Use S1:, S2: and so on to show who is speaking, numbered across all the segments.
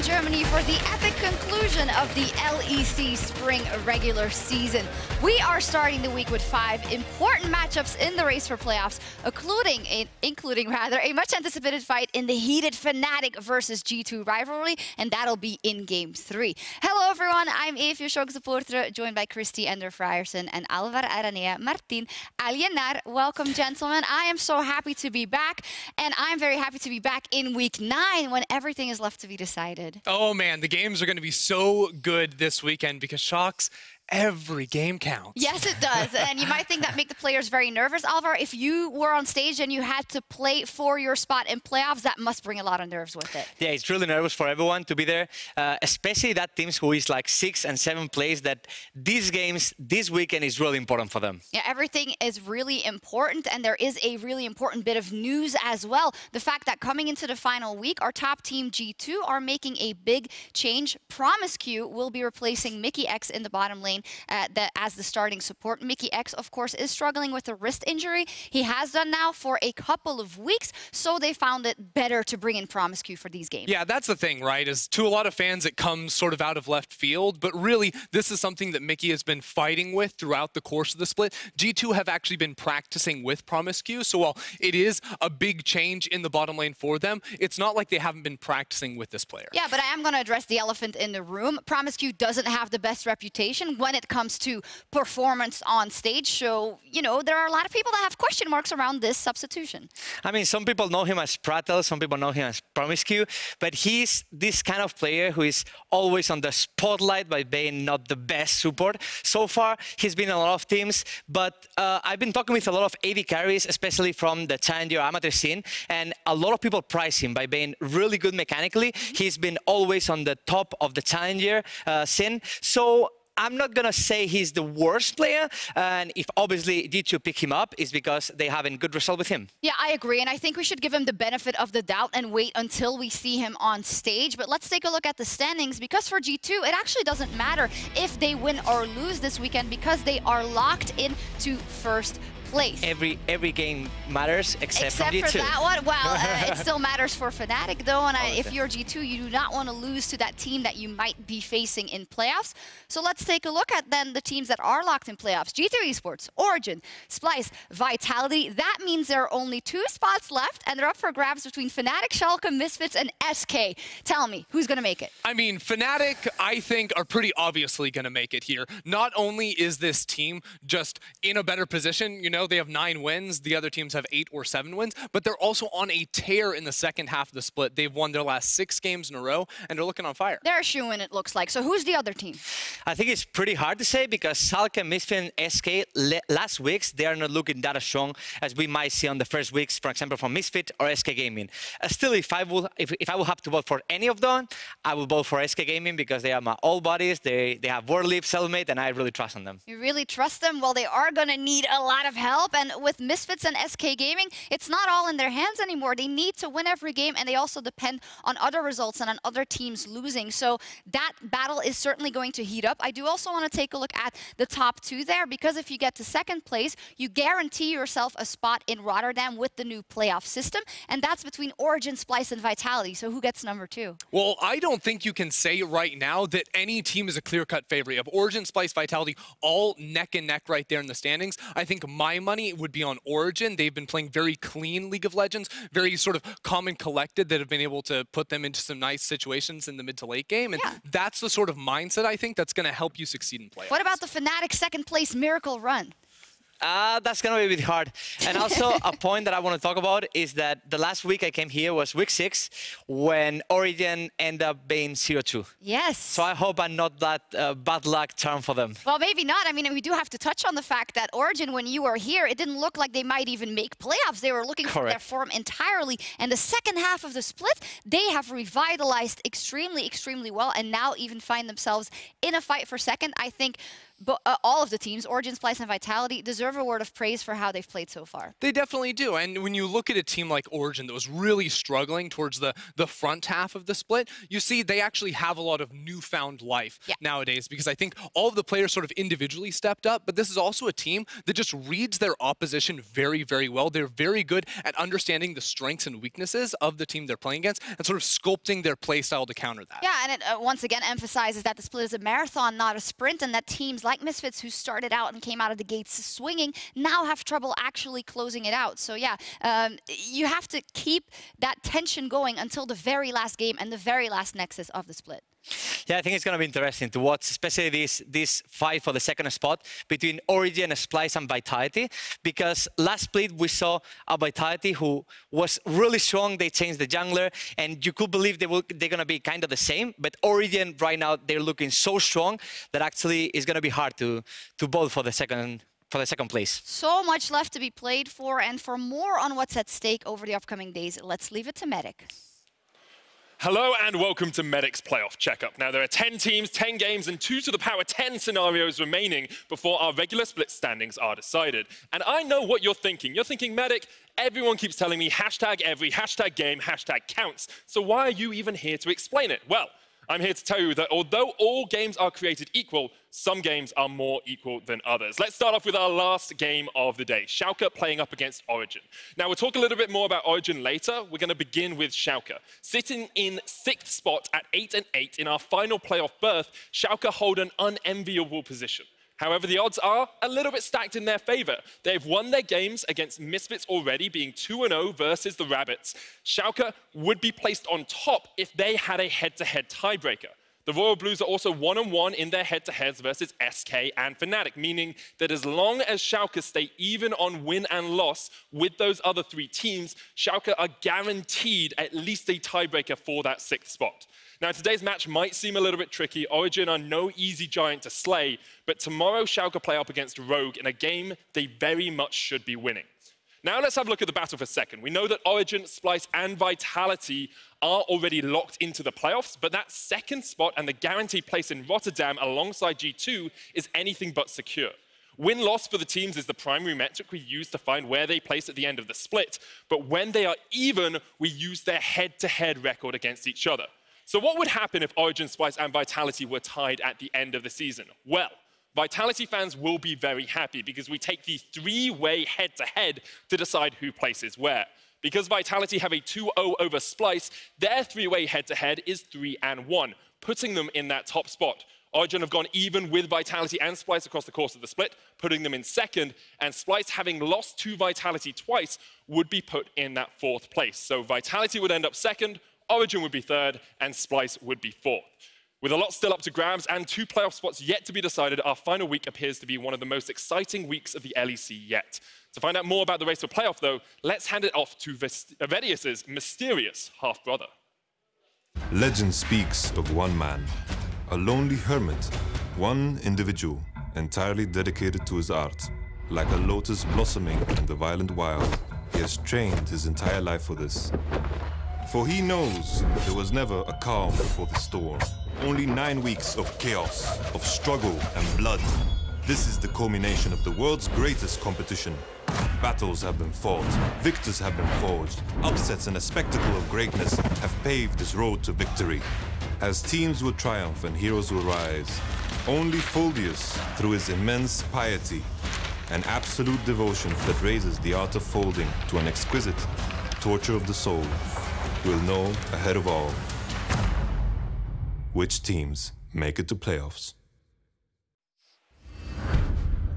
S1: Germany for the epic conclusion of the LEC Spring regular season. We are starting the week with 5 important matchups in the race for playoffs, including a much anticipated fight in the heated Fnatic versus G2 rivalry, and that'll be in Game 3. Hello everyone, I'm Eve, your show supporter, joined by Christy Ender Frierson and Alvar Aranea Martin Alienar. Welcome, gentlemen. I am so happy to be back, and I'm very happy to be back in week 9 when everything is left to be decided.
S2: Oh man, the games are going to be so good this weekend because Shocks, every game counts.
S1: Yes, it does. And you might think that make the players very nervous. Alvar, if you were on stage and you had to play for your spot in playoffs, that must bring a lot of nerves with it.
S3: Yeah, it's really nervous for everyone to be there, especially that teams who is like 6 and 7 plays, that these games, this weekend is really important for them.
S1: Yeah, everything is really important, and there is a really important bit of news as well. The fact that coming into the final week, our top team G2 are making a big change. PromiseQ will be replacing mikyx in the bottom lane as the starting support. mikyx, of course, is struggling with a wrist injury. He has done now for a couple of weeks, so they found it better to bring in PromiseQ for these games.
S2: Yeah, that's the thing, right? Is to a lot of fans, it comes sort of out of left field, but really, this is something that Mickey has been fighting with throughout the course of the split. G2 have actually been practicing with PromiseQ, so while it is a big change in the bottom lane for them, it's not like they haven't been practicing with this player.
S1: Yeah, but I am going to address the elephant in the room. PromiseQ doesn't have the best reputation when it comes to performance on stage. So, you know, there are a lot of people that have question marks around this substitution.
S3: I mean, some people know him as Prattle, some people know him as PromiseQ, but he's this kind of player who is always on the spotlight by being not the best support. So far, he's been in a lot of teams, but I've been talking with a lot of AD carries, especially from the challenger amateur scene, and a lot of people prize him by being really good mechanically. He's been always on the top of the challenger scene. So I'm not going to say he's the worst player, and if obviously G2 pick him up, is because they have a good result with him.
S1: Yeah, I agree, and I think we should give him the benefit of the doubt and wait until we see him on stage. But let's take a look at the standings, because for G2, it actually doesn't matter if they win or lose this weekend, because they are locked into first place.
S3: Every game matters except from G2.
S1: For that one. Well, it still matters for Fnatic though, and if you're G2, you do not want to lose to that team that you might be facing in playoffs. So let's take a look at then the teams that are locked in playoffs. G2 Esports, Origin, Splyce, Vitality. That means there are only 2 spots left, and they're up for grabs between Fnatic, CHK, Misfits, and SK. Tell me, who's going to make it?
S2: I mean, Fnatic, I think, are pretty obviously going to make it here. Not only is this team just in a better position, you know, they have 9 wins, the other teams have 8 or 7 wins, but they're also on a tear in the second half of the split. They've won their last 6 games in a row, and they're looking on fire.
S1: They're a shoo-in, it looks like. So who's the other team?
S3: I think it's pretty hard to say because CHK, Misfits, and SK last weeks, they are not looking that strong as we might see on the first weeks, for example, from Misfits or SK Gaming. Still, if I will have to vote for any of them, I will vote for SK Gaming because they are my old buddies. They have World Leap, Cellmate, and I really trust on them.
S1: You really trust them? Well, they are going to need a lot of help. And with Misfits and SK Gaming, it's not all in their hands anymore. They need to win every game, and they also depend on other results and on other teams losing. So that battle is certainly going to heat up. I do also want to take a look at the top 2 there, because if you get to second place, you guarantee yourself a spot in Rotterdam with the new playoff system, and that's between Origin, Splyce, and Vitality. So who gets number 2?
S2: Well, I don't think you can say right now that any team is a clear-cut favorite. You have Origin, Splyce, Vitality, all neck and neck right there in the standings. I think my money would be on Origin. They've been playing very clean League of Legends, very sort of calm and collected, that have been able to put them into some nice situations in the mid to late game. And that's the sort of mindset, I think, that's going to help you succeed in playoffs.
S1: What about the Fnatic second place miracle run?
S3: That's going to be a bit hard. And also, a point that I want to talk about is that the last week I came here was week 6 when Origin ended up being 0-2.
S1: Yes.
S3: So I hope I'm not that bad luck charm for them.
S1: Well, maybe not. I mean, we do have to touch on the fact that Origin, when you were here, it didn't look like they might even make playoffs. They were looking for their form entirely. And the second half of the split, they have revitalized extremely, extremely well, and now even find themselves in a fight for second. I think all of the teams, Origin, Splyce, and Vitality, deserve a word of praise for how they've played so far.
S2: They definitely do. And when you look at a team like Origin that was really struggling towards the front half of the split, you see they actually have a lot of newfound life nowadays, because I think all of the players sort of individually stepped up, but this is also a team that just reads their opposition very, very well. They're very good at understanding the strengths and weaknesses of the team they're playing against and sort of sculpting their play style to counter that.
S1: Yeah, and it once again emphasizes that the split is a marathon, not a sprint, and that teams like Misfits, who started out and came out of the gates swinging, now have trouble actually closing it out. So yeah, you have to keep that tension going until the very last game and the very last nexus of the split.
S3: Yeah, I think it's going to be interesting to watch, especially this fight for the second spot between Origin, Splyce, and Vitality, because last split we saw a Vitality who was really strong. They changed the jungler, and you could believe they're going to be kind of the same. But Origin right now, they're looking so strong that actually it's going to be hard to vote for the second place.
S1: So much left to be played for, and for more on what's at stake over the upcoming days, let's leave it to Medic.
S4: Hello and welcome to Medic's Playoff Checkup. Now, there are 10 teams, 10 games, and 2 to the power 10 scenarios remaining before our regular split standings are decided. And I know what you're thinking. You're thinking, Medic, everyone keeps telling me hashtag every, hashtag game, hashtag counts. So why are you even here to explain it? Well, I'm here to tell you that although all games are created equal, some games are more equal than others. Let's start off with our last game of the day, Schalke playing up against Origin. Now, we'll talk a little bit more about Origin later. We're going to begin with Schalke. Sitting in 6th spot at 8-8 in our final playoff berth, Schalke hold an unenviable position. However, the odds are a little bit stacked in their favor. They've won their games against Misfits already, being 2-0 versus the Rabbits. Schalke would be placed on top if they had a head-to-head tiebreaker. The Royal Blues are also 1-1 in their head-to-heads versus SK and Fnatic, meaning that as long as Schalke stay even on win and loss with those other 3 teams, Schalke are guaranteed at least a tiebreaker for that 6th spot. Now, today's match might seem a little bit tricky. Origin are no easy giant to slay, but tomorrow Schalke play up against Rogue in a game they very much should be winning. Now let's have a look at the battle for a second. We know that Origin, Splyce, and Vitality are already locked into the playoffs, but that 2nd spot and the guaranteed place in Rotterdam alongside G2 is anything but secure. Win-loss for the teams is the primary metric we use to find where they place at the end of the split, but when they are even, we use their head-to-head record against each other. So what would happen if Origin, Splyce, and Vitality were tied at the end of the season? Well, Vitality fans will be very happy because we take the 3-way head-to-head to decide who places where. Because Vitality have a 2-0 over Splyce, their 3-way head-to-head is 3-1, putting them in that top spot. Origin have gone even with Vitality and Splyce across the course of the split, putting them in 2nd, and Splyce, having lost to Vitality twice, would be put in that 4th place. So Vitality would end up 2nd, Origin would be 3rd, and Splyce would be 4th. With a lot still up to grabs and 2 playoff spots yet to be decided, our final week appears to be one of the most exciting weeks of the LEC yet. To find out more about the race for playoff, though, let's hand it off to VODS' mysterious half-brother.
S5: Legend speaks of one man, a lonely hermit, one individual entirely dedicated to his art. Like a lotus blossoming in the violent wild, he has trained his entire life for this. For he knows there was never a calm before the storm. Only 9 weeks of chaos, of struggle and blood. This is the culmination of the world's greatest competition. Battles have been fought, victors have been forged, upsets and a spectacle of greatness have paved this road to victory. As teams will triumph and heroes will rise, only Foldius, through his immense piety and absolute devotion that raises the art of folding to an exquisite torture of the soul, will know ahead of all which teams make it to playoffs.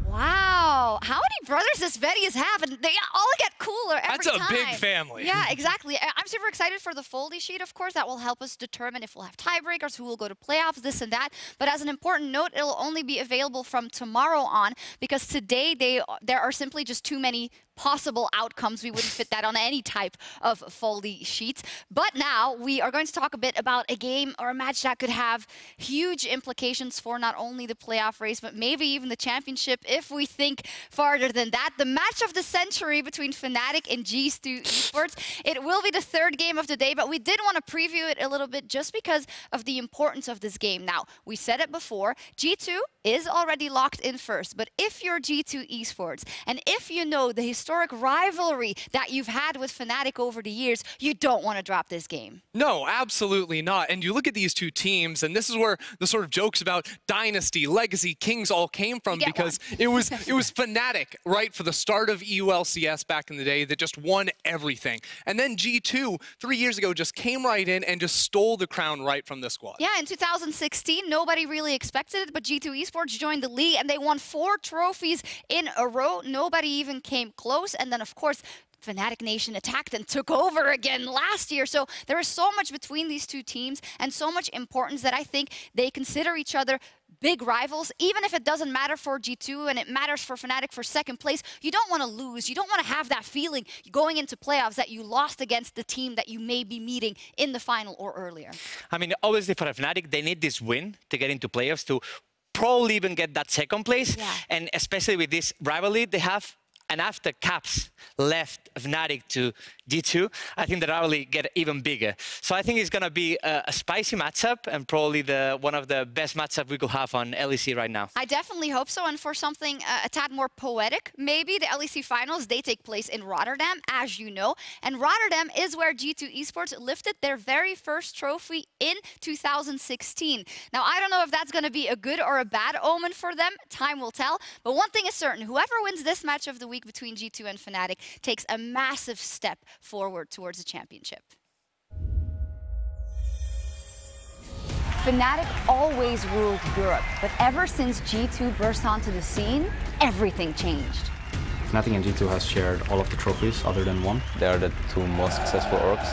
S1: Wow, how many brothers does VODS have? And they all get cooler every time.
S2: That's a big family.
S1: Yeah, exactly. I'm super excited for the Foldy sheet, of course. That will help us determine if we'll have tiebreakers, who will go to playoffs, this and that. But as an important note, it'll only be available from tomorrow on, because today there are simply just too many possible outcomes. We wouldn't fit that on any type of Foldy sheets. But now we are going to talk a bit about a game or a match that could have huge implications for not only the playoff race, but maybe even the championship if we think farther than that. The match of the century between Fnatic and G2 Esports. It will be the third game of the day, but we did want to preview it a little bit just because of the importance of this game. Now, we said it before, G2 is already locked in first, but if you're G2 Esports and if you know the historic rivalry that you've had with Fnatic over the years, you don't want to drop this game.
S2: No, absolutely not. And you look at these two teams, and this is where the sort of jokes about Dynasty, Legacy, Kings all came from, because it was Fnatic, right, for the start of EULCS back in the day that just won everything. And then G2, 3 years ago, just came right in and just stole the crown right from the squad.
S1: Yeah, in 2016, nobody really expected it, but G2 Esports joined the league and they won 4 trophies in a row. Nobody even came close. And then, of course, Fnatic Nation attacked and took over again last year. So there is so much between these two teams and so much importance that I think they consider each other big rivals. Even if it doesn't matter for G2 and it matters for Fnatic for second place, you don't want to lose. You don't want to have that feeling going into playoffs that you lost against the team that you may be meeting in the final or earlier.
S3: I mean, obviously for Fnatic, they need this win to get into playoffs to probably even get that second place.
S1: Yeah.
S3: And especially with this rivalry they have, and after Caps left Fnatic to G2, I think the rivalry get even bigger. So I think it's going to be a spicy matchup and probably one of the best matchups we could have on LEC right now.
S1: I definitely hope so. And for something a tad more poetic, maybe the LEC finals, they take place in Rotterdam, as you know. And Rotterdam is where G2 Esports lifted their very first trophy in 2016. Now, I don't know if that's going to be a good or a bad omen for them. Time will tell. But one thing is certain, whoever wins this match of the week between G2 and Fnatic takes a massive step forward towards the championship.
S6: Fnatic always ruled Europe, but ever since G2 burst onto the scene, everything changed.
S7: Fnatic and G2 has shared all of the trophies other than one.
S8: They are the two most successful orgs.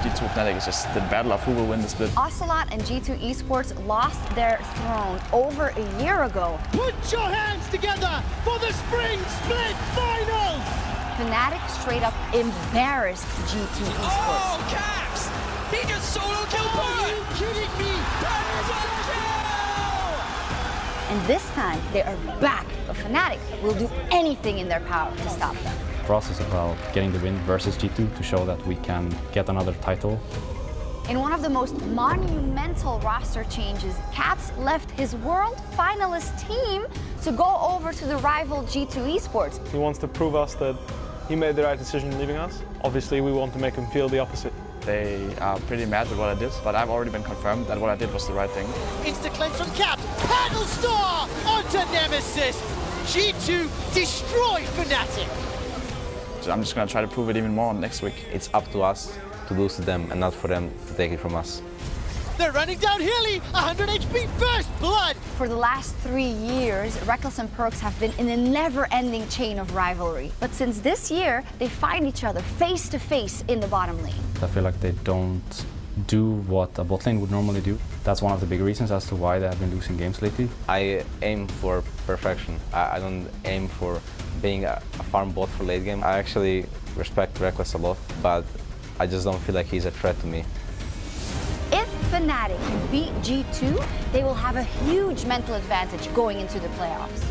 S8: G2 Fnatic is just the battle of who will win the split.
S6: Ocelot and G2 Esports lost their throne over a year ago.
S9: Put your hands together for the Spring Split Finals!
S6: Fnatic straight up embarrassed G2 Esports.
S10: Oh, Caps! He just solo killed Bud!
S9: Are you kidding me?
S6: And this time, they are back. But Fnatic will do anything in their power to stop them.
S7: For us, it's about getting the win versus G2 to show that we can get another title.
S6: In one of the most monumental roster changes, Caps left his world finalist team to go over to the rival G2 Esports.
S11: He wants to prove us that he made the right decision leaving us. Obviously, we want to make him feel the opposite.
S8: They are pretty mad with what I did, but I've already been confirmed that what I did was the right thing.
S9: Insta-cleanse from Cap, Paddle Star onto Nemesis. G2 destroy Fnatic.
S8: So I'm just going to try to prove it even more next week.
S12: It's up to us to lose to them and not for them to take it from us.
S9: They're running down Hilly, 100 HP first blood.
S6: For the last 3 years, Reckless and Perkz have been in a never-ending chain of rivalry. But since this year, they find each other face to face in the bottom lane.
S7: I feel like they don't do what a bot lane would normally do. That's one of the big reasons as to why they have been losing games lately.
S12: I aim for perfection. I don't aim for being a farm bot for late game. I actually respect Reckless a lot, but I just don't feel like he's a threat to me.
S6: If Fnatic can beat G2, they will have a huge mental advantage going into the playoffs.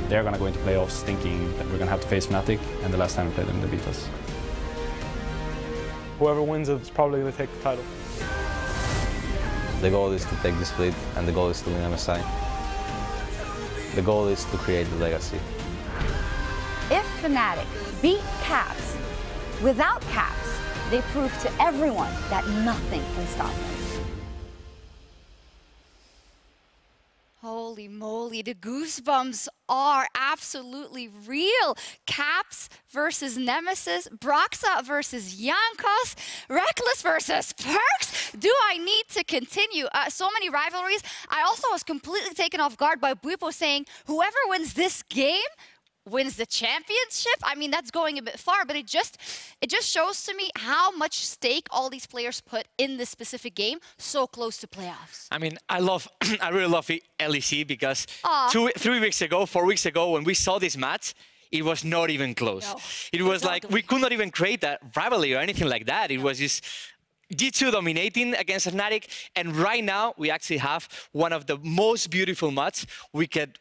S7: They're going to go into playoffs thinking that we're going to have to face Fnatic, and the last time we played them, they beat us.
S11: Whoever wins it is probably going to take the title.
S12: The goal is to take this split, and the goal is to win MSI. The goal is to create the legacy.
S6: If Fnatic beat Caps, without Caps, they prove to everyone that nothing can stop them.
S1: Holy moly, the goosebumps are absolutely real. Caps versus Nemesis, Broxa versus Jankos, Reckless versus Perkz. Do I need to continue? So many rivalries. I also was completely taken off guard by Buipo saying, whoever wins this game wins the championship. I mean, that's going a bit far, but it just shows to me how much stake all these players put in this specific game, so close to playoffs.
S3: I mean, I really love LEC because 3 weeks ago, 4 weeks ago, when we saw this match, it was not even close. No, it was like we could not even create a rivalry or anything like that. It was just G2 dominating against Fnatic, and right now we actually have one of the most beautiful matches we could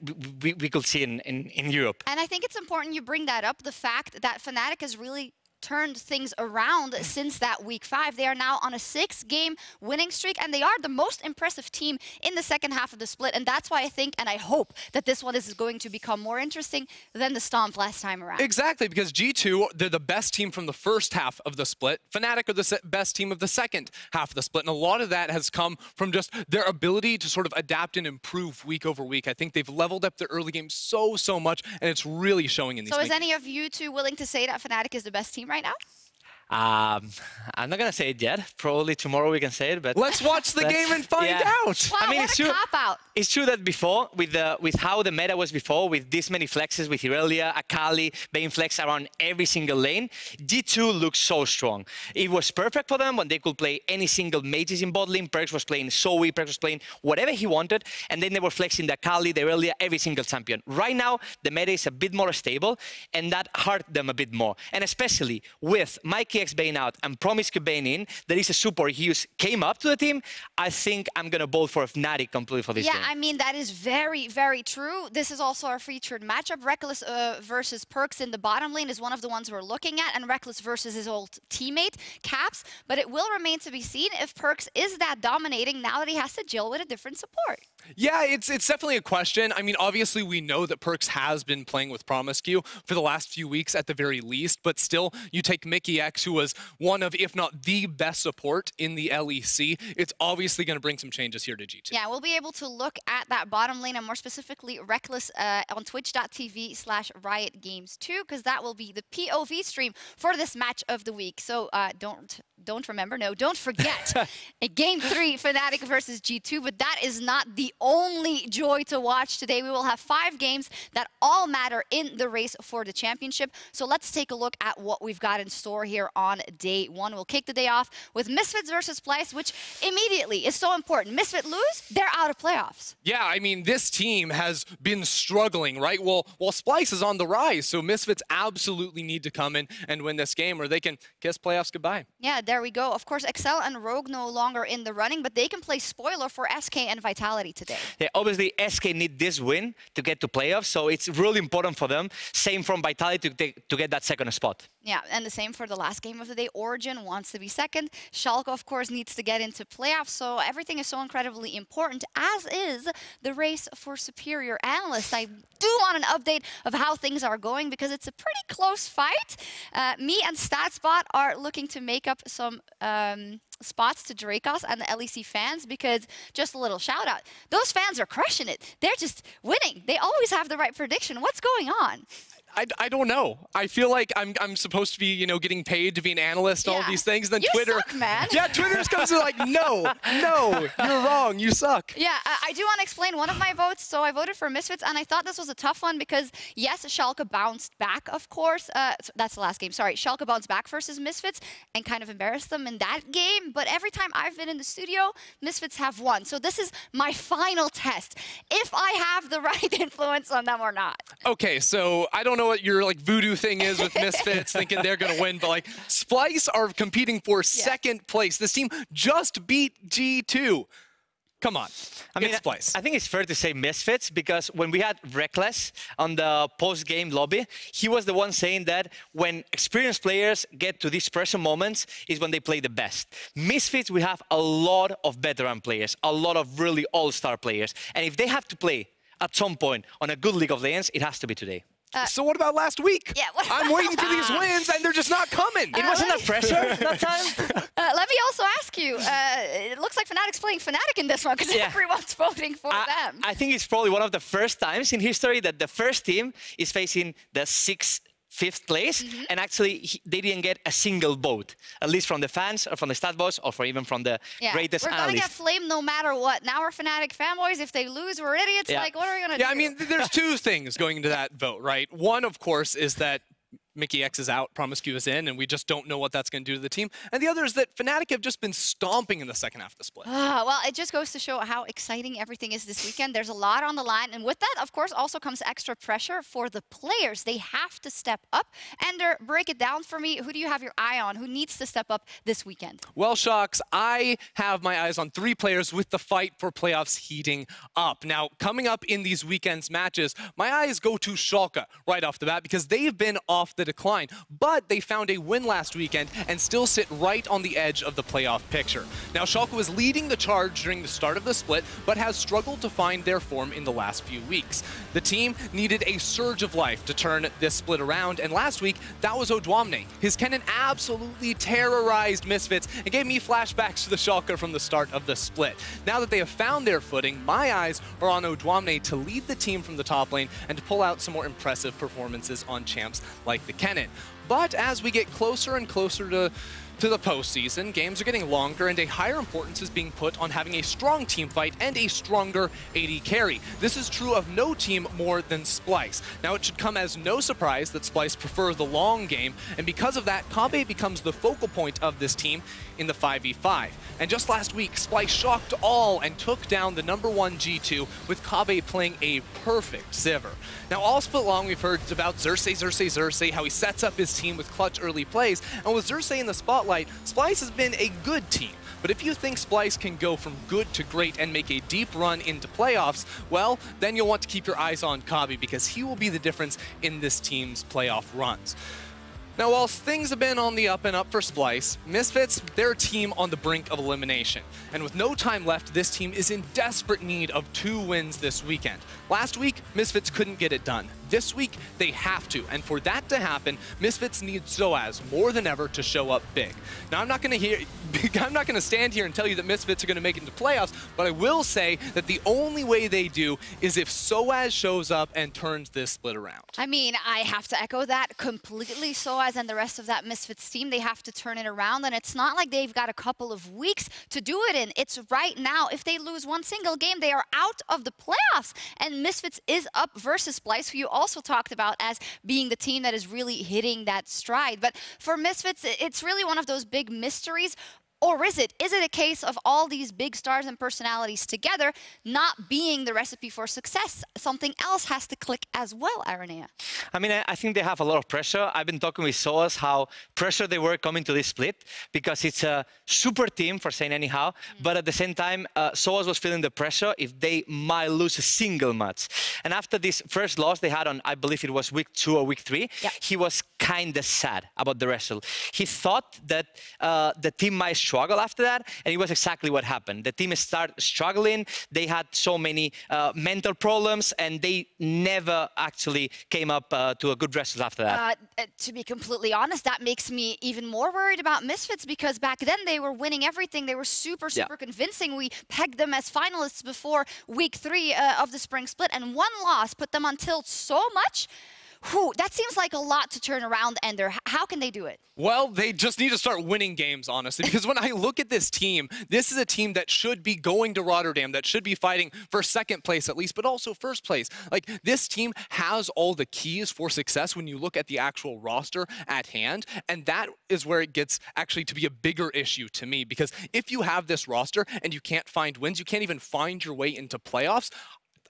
S3: see in Europe.
S1: And I think it's important you bring that up, the fact that Fnatic has really turned things around since that week 5. They are now on a 6-game winning streak, and they are the most impressive team in the second half of the split. And that's why I think, and I hope, that this one is going to become more interesting than the Stomp last time around.
S2: Exactly, because G2, they're the best team from the first half of the split. Fnatic are the best team of the second half of the split. And a lot of that has come from just their ability to sort of adapt and improve week over week. I think they've leveled up their early game so much, and it's really showing in these
S1: So is any of you two willing to say that Fnatic is the best team right now?
S3: I'm not gonna say it yet. Probably tomorrow we can say it, but
S2: let's watch the game and find out.
S1: Wow, I mean, it's true.
S3: It's true that before, with how the meta was before, with this many flexes, with Irelia, Akali being flexed around every single lane, G2 looks so strong. It was perfect for them when they could play any single mages in bot lane. Perkz was playing Zoe, Perkz was playing whatever he wanted, and then they were flexing the Akali, the Irelia, every single champion. Right now, the meta is a bit more stable, and that hurt them a bit more. And especially with Mikey being out and Promiscu being in, there is a support he came up to the team. I think I'm going to vote for Fnatic completely for this game.
S1: Yeah, I mean, that is very, very true. This is also our featured matchup. Reckless versus Perkz in the bottom lane is one of the ones we're looking at, and Reckless versus his old teammate, Caps. But it will remain to be seen if Perkz is that dominating now that he has to deal with a different support.
S2: Yeah, it's definitely a question. I mean, obviously, we know that Perkz has been playing with Promiscu for the last few weeks at the very least, but still, you take Mickey X, who was one of, if not the best support in the LEC, it's obviously going to bring some changes here to G2.
S1: Yeah, we'll be able to look at that bottom lane, and more specifically, Reckless on twitch.tv/RiotGames2, because that will be the POV stream for this match of the week. So don't forget, a Game 3 Fnatic versus G2, but that is not the only joy to watch today. We will have 5 games that all matter in the race for the championship. So let's take a look at what we've got in store here on day 1. We'll kick the day off with Misfits versus Splyce, which immediately is so important. Misfit lose, they're out of playoffs.
S2: Yeah, I mean, this team has been struggling, right? Well, Splyce is on the rise, so Misfits absolutely need to come in and win this game, or they can kiss playoffs goodbye.
S1: Yeah, there we go. Of course, Excel and Rogue no longer in the running, but they can play spoiler for SK and Vitality today.
S3: Yeah, obviously, SK need this win to get to playoffs, so it's really important for them. Same from Vitality to get that second spot.
S1: Yeah, and the same for the last game of the day. Origin wants to be second. Schalke, of course, needs to get into playoffs, so everything is so incredibly important, as is the race for Superior Analyst. I do want an update of how things are going, because it's a pretty close fight. Me and StatsBot are looking to make up some spots to Dracos and the LEC fans, because just a little shout out, those fans are crushing it. They're just winning. They always have the right prediction. What's going on?
S2: I don't know. I feel like I'm supposed to be, you know, getting paid to be an analyst, all these things. Then
S1: you
S2: Twitter,
S1: suck, man.
S2: Yeah, Twitter just comes in like, no, you're wrong, you suck.
S1: Yeah, I do want to explain one of my votes. So I voted for Misfits, and I thought this was a tough one because, yes, Schalke bounced back, of course. That's the last game. Sorry, Schalke bounced back versus Misfits and kind of embarrassed them in that game. But every time I've been in the studio, Misfits have won. So this is my final test, if I have the right influence on them or not.
S2: Okay, so I don't know what your like voodoo thing is with Misfits, thinking they're going to win, but like Splyce are competing for second place. This team just beat G2. Come on.
S3: I mean,
S2: Splyce.
S3: I think it's fair to say Misfits, because when we had Reckless on the post-game lobby, he was the one saying that when experienced players get to these pressure moments is when they play the best. Misfits, we have a lot of veteran players, a lot of really all-star players. And if they have to play at some point on a good League of Legends, it has to be today.
S2: So what about last week?
S1: Yeah,
S2: I'm waiting for these wins, and they're just not coming.
S3: It wasn't that pressure that time.
S1: Let me also ask you, it looks like Fnatic's playing Fnatic in this one, because everyone's voting for them.
S3: I think it's probably one of the first times in history that the first team is facing the 6th 5th place, and actually they didn't get a single vote, at least from the fans or from the stat boss or even from the greatest
S1: we're
S3: analysts.
S1: We're gonna get flamed no matter what. Now we're Fnatic fanboys. If they lose, we're idiots. Like, what are we gonna do?
S2: Yeah, I mean, there's two things going into that vote, right? One, of course, is that Mickey X is out, Promiscu is in, and we just don't know what that's going to do to the team. And the other is that Fnatic have just been stomping in the second half of the split.
S1: Well, it just goes to show how exciting everything is this weekend. There's a lot on the line, and with that, of course, also comes extra pressure for the players. They have to step up. Ender, break it down for me. Who do you have your eye on? Who needs to step up this weekend?
S2: Well, Shocks, I have my eyes on 3 players with the fight for playoffs heating up. Now, coming up in these weekend's matches, my eyes go to Schalke right off the bat because they've been off the decline, but they found a win last weekend and still sit right on the edge of the playoff picture. Now, Schalke was leading the charge during the start of the split, but has struggled to find their form in the last few weeks. The team needed a surge of life to turn this split around, and last week, that was Odwamne. His cannon absolutely terrorized Misfits and gave me flashbacks to the Schalke from the start of the split. Now that they have found their footing, my eyes are on Odwamne to lead the team from the top lane and to pull out some more impressive performances on champs like the Kennen. But as we get closer and closer to the postseason, games are getting longer and a higher importance is being put on having a strong team fight and a stronger AD carry. This is true of no team more than Splyce. Now, it should come as no surprise that Splyce prefer the long game, and because of that, Kobbe becomes the focal point of this team in the 5v5. And just last week, Splyce shocked all and took down the #1 G2 with Kobbe playing a perfect Sivir. Now, all split long, we've heard about Xerxes, how he sets up his team with clutch early plays, and with Xerxes in the spotlight, Splyce has been a good team. But if you think Splyce can go from good to great and make a deep run into playoffs, well, then you'll want to keep your eyes on Kobbe because he will be the difference in this team's playoff runs. Now, whilst things have been on the up and up for Splyce, Misfits, they're a team on the brink of elimination. And with no time left, this team is in desperate need of 2 wins this weekend. Last week, Misfits couldn't get it done. This week, they have to. And for that to happen, Misfits need Zoaz more than ever to show up big. Now, I'm not going to stand here and tell you that Misfits are going to make it into playoffs, but I will say that the only way they do is if Zoaz shows up and turns this split around.
S1: I mean, I have to echo that completely. Zoaz and the rest of that Misfits team, they have to turn it around, and it's not like they've got a couple of weeks to do it in. It's right now. If they lose one single game, they are out of the playoffs, and Misfits is up versus Splyce, who you also talked about as being the team that is really hitting that stride. But for Misfits, it's really one of those big mysteries. Or is it? Is it a case of all these big stars and personalities together not being the recipe for success? Something else has to click as well, Aranea.
S3: I mean, I think they have a lot of pressure. I've been talking with Zoaz how pressured they were coming to this split because it's a super team, for saying anyhow. But at the same time, Zoaz was feeling the pressure if they might lose a single match. And after this first loss they had on, I believe it was week 2 or week 3, he was kind of sad about the result. He thought that the team might struggle after that, and it was exactly what happened. The team started struggling. They had so many mental problems, and they never actually came up to a good result after that.
S1: To be completely honest, that makes me even more worried about Misfits because back then they were winning everything. They were super convincing. We pegged them as finalists before week 3 of the spring split, and one loss put them on tilt so much. Whew, that seems like a lot to turn around, Ender. How can they do it?
S2: Well, they just need to start winning games, honestly, because when I look at this is a team that should be going to Rotterdam, that should be fighting for 2nd place at least, but also 1st place. Like, this team has all the keys for success when you look at the actual roster at hand, and that is where it gets actually to be a bigger issue to me, because if you have this roster and you can't find wins, you can't even find your way into playoffs,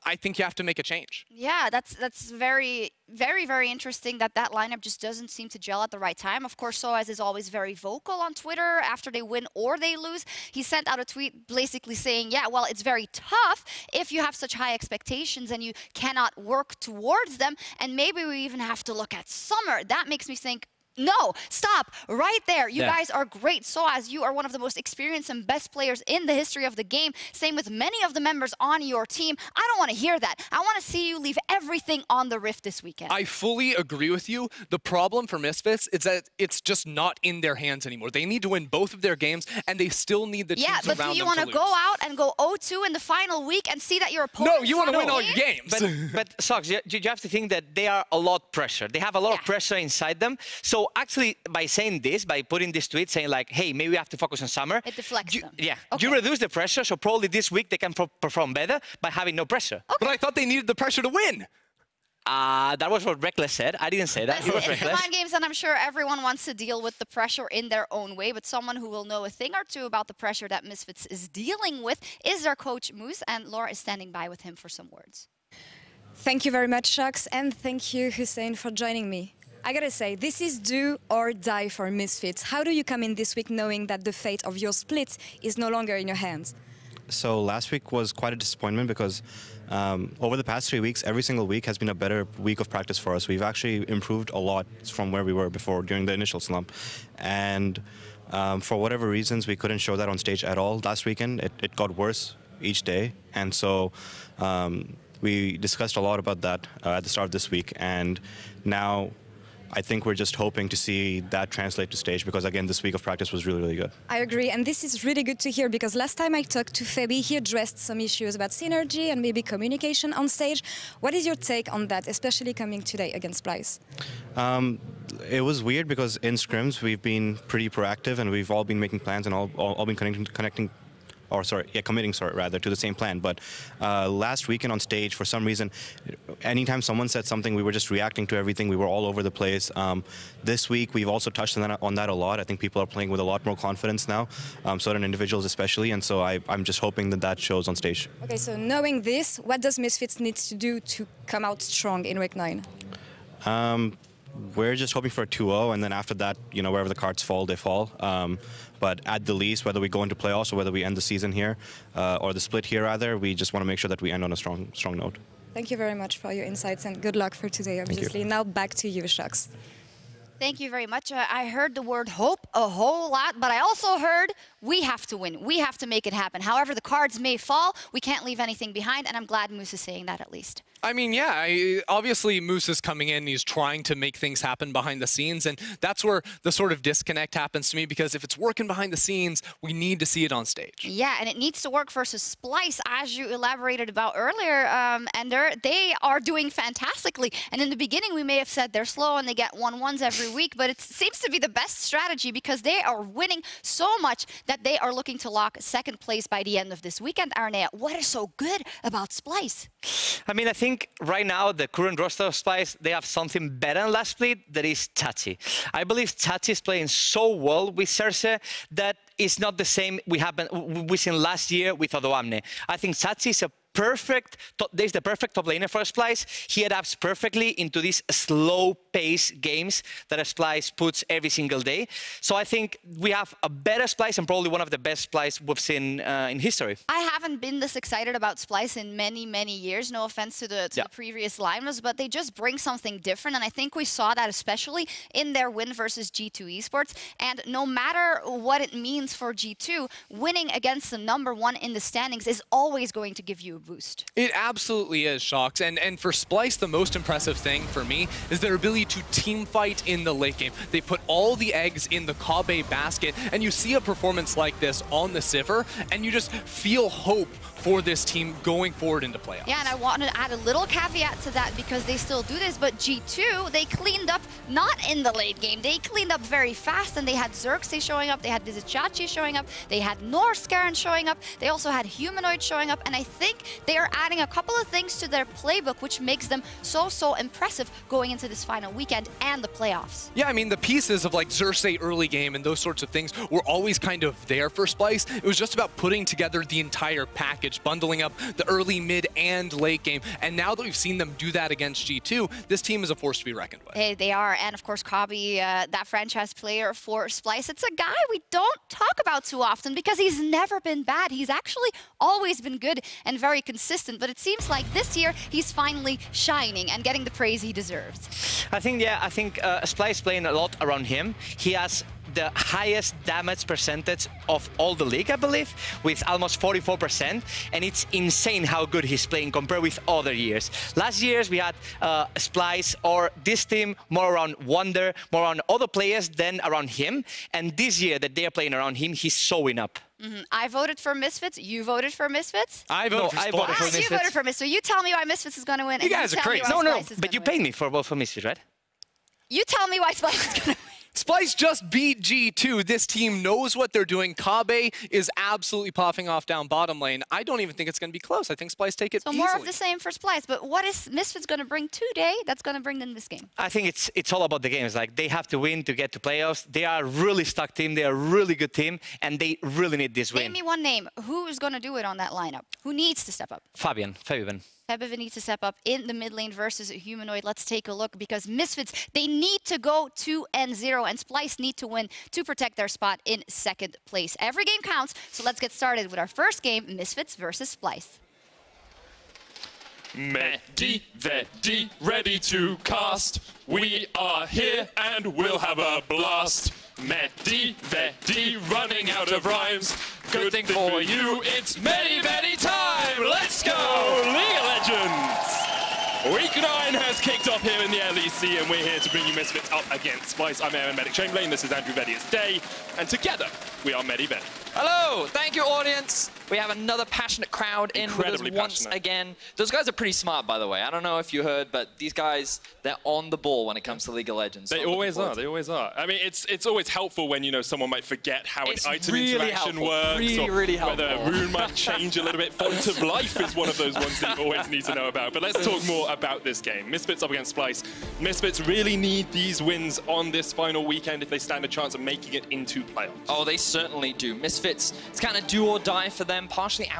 S2: I think you have to make a change.
S1: Yeah, that's very interesting that lineup just doesn't seem to gel at the right time. Of course, Zoaz is always very vocal on Twitter after they win or they lose. He sent out a tweet basically saying, yeah, well, it's very tough if you have such high expectations and you cannot work towards them. And maybe we even have to look at summer. That makes me think, No, stop right there. You guys are great. So as you are one of the most experienced and best players in the history of the game, same with many of the members on your team. I don't want to hear that. I want to see you leave everything on the Rift this weekend.
S2: I fully agree with you. The problem for Misfits is that it's just not in their hands anymore. They need to win both of their games, and they still need the teams around them to lose. Yeah, but do you want to
S1: go out and go 0-2 in the final week and see that your opponent...
S2: No, you want to win all your games.
S3: But Sox, you have to think that they are a lot pressure. They have a lot of pressure inside them. So actually, by saying this, by putting this tweet saying like, hey, maybe we have to focus on summer.
S1: It deflects them.
S3: Yeah, you reduce the pressure, so probably this week they can perform better by having no pressure.
S2: But I thought they needed the pressure to win.
S3: That was what Reckless said. I didn't say that. It was Reckless.
S1: It's the games, and I'm sure everyone wants to deal with the pressure in their own way, but someone who will know a thing or two about the pressure that Misfits is dealing with is their coach, Moose, and Laura is standing by with him for some words.
S13: Thank you very much, Shucks, and thank you, Hussein, for joining me. I gotta say, this is do or die for Misfits. How do you come in this week knowing that the fate of your split is no longer in your hands?
S14: So last week was quite a disappointment because over the past 3 weeks, every single week has been a better week of practice for us. We've actually improved a lot from where we were before during the initial slump. And for whatever reasons, we couldn't show that on stage at all last weekend. It got worse each day. And so we discussed a lot about that at the start of this week. And now I think we're just hoping to see that translate to stage because, again, this week of practice was really, really good.
S13: I agree, and this is really good to hear because last time I talked to Fabi, he addressed some issues about synergy and maybe communication on stage. What is your take on that, especially coming today against Splyce?
S14: It was weird because in scrims we've been pretty proactive and we've all been making plans and all been committing to the same plan. But last weekend on stage, for some reason, anytime someone said something, we were just reacting to everything. We were all over the place. This week, we've also touched on that a lot. I think people are playing with a lot more confidence now, certain individuals especially, and so I'm just hoping that that shows on stage.
S13: Okay, so knowing this, what does Misfits need to do to come out strong in week 9?
S14: We're just hoping for a 2-0, and then after that, you know, wherever the cards fall, they fall. But at the least, whether we go into playoffs or whether we end the season here, or the split here rather, we just want to make sure that we end on a strong note.
S13: Thank you very much for your insights and good luck for today, obviously. Now back to you, Shucks.
S1: Thank you very much. I heard the word hope a whole lot, but I also heard we have to win. We have to make it happen. However the cards may fall, we can't leave anything behind, and I'm glad Moose is saying that at least.
S2: I mean, yeah, obviously Moose is coming in and he's trying to make things happen behind the scenes, and that's where the sort of disconnect happens to me, because if it's working behind the scenes, we need to see it on stage.
S1: Yeah, and it needs to work versus Splyce, as you elaborated about earlier, and they are doing fantastically. And in the beginning, we may have said they're slow and they get 1-1s every week, but it seems to be the best strategy because they are winning so much that they are looking to lock second place by the end of this weekend. Arnea, what is so good about Splyce?
S3: I mean, I think right now the current roster of Splyce, they have something better than last split, that is Tachi. I believe Tachi is playing so well with Cersei that it's not the same we seen last year with Odoamne. I think Tachi is there's the perfect top laner for Splyce. He adapts perfectly into these slow-pace games that Splyce puts every single day. So I think we have a better Splyce and probably one of the best Splyce we've seen in history.
S1: I haven't been this excited about Splyce in many, many years. No offense to the previous lineups, but they just bring something different. And I think we saw that especially in their win versus G2 Esports. And no matter what it means for G2, winning against the #1 in the standings is always going to give you a boost.
S2: It absolutely is, Shocks. And for Splyce, the most impressive thing for me is their ability to team fight in the late game. They put all the eggs in the Kabe basket, and you see a performance like this on the Sivir, and you just feel hope for this team going forward into playoffs.
S1: Yeah, and I want to add a little caveat to that because they still do this, but G2, they cleaned up not in the late game. They cleaned up very fast, and they had Xerxes showing up, they had Vizicachi showing up, they had Norse Garen showing up, they also had Humanoid showing up, and I think they are adding a couple of things to their playbook, which makes them so impressive going into this final weekend and the playoffs.
S2: Yeah, I mean, the pieces of like Xerxes early game and those sorts of things were always kind of there for Splyce. It was just about putting together the entire package package, bundling up the early, mid, and late game. And now that we've seen them do that against G2, this team is a force to be reckoned with.
S1: Hey, they are. And of course, Kobbe, that franchise player for Splyce, it's a guy we don't talk about too often because he's never been bad. He's actually always been good and very consistent. But it seems like this year he's finally shining and getting the praise he deserves.
S3: I think Splyce playing a lot around him. He has the highest damage percentage of all the league, I believe, with almost 44%, and it's insane how good he's playing compared with other years. Last years we had Splyce or this team more around Wonder, more around other players than around him, and this year that they're playing around him, he's showing up.
S1: I voted for Misfits. You voted for Misfits?
S3: I voted for Misfits.
S1: You voted for Misfits. So you tell me why Misfits is going to win.
S3: You guys are crazy. No, but you paid me for both for Misfits, right?
S1: You tell me why Splyce is going to win.
S2: Splyce just beat G2. This team knows what they're doing. Kobbe is absolutely popping off down bottom lane. I don't even think it's going to be close. I think Splyce take it easily.
S1: So more of the same for Splyce. But what is Misfits going to bring today that's going to bring them this game?
S3: I think it's all about the games. Like, they have to win to get to playoffs. They are a really stuck team. They are a really good team, and they really need this win.
S1: Name me one name. Who is going to do it on that lineup? Who needs to step up?
S3: Fabian.
S1: Febiven needs to step up in the mid lane versus Humanoid. Let's take a look because Misfits, they need to go 2-0 and Splyce need to win to protect their spot in second place. Every game counts, so let's get started with our first game, Misfits versus Splyce.
S4: Medi, Vedi, ready to cast. We are here and we'll have a blast. Medi, Vedi, running out of rhymes. Good thing for you, it's Medi, Vedi time! Let's go, League of Legends! Week 9 has kicked off here in the LEC, and we're here to bring you Misfits up against Splyce. I'm Aaron Medic Chamberlain, this is Andrew Vedius Day, and together we are Medi Vedi.
S10: Hello, thank you, audience. We have another passionate crowd in with us once again. Those guys are pretty smart, by the way. I don't know if you heard, but these guys, they're on the ball when it comes to League of Legends.
S4: They always are, they always are. I mean, it's always helpful when, you know, someone might forget how an item interaction works,
S10: really helpful.
S4: Whether a rune might change a little bit. Font of Life is one of those ones that you always need to know about. But let's talk more about this game. Misfits up against Splyce. Misfits really need these wins on this final weekend if they stand a chance of making it into playoffs.
S10: Oh, they certainly do. Misfits, it's kind of do or die for them, partially out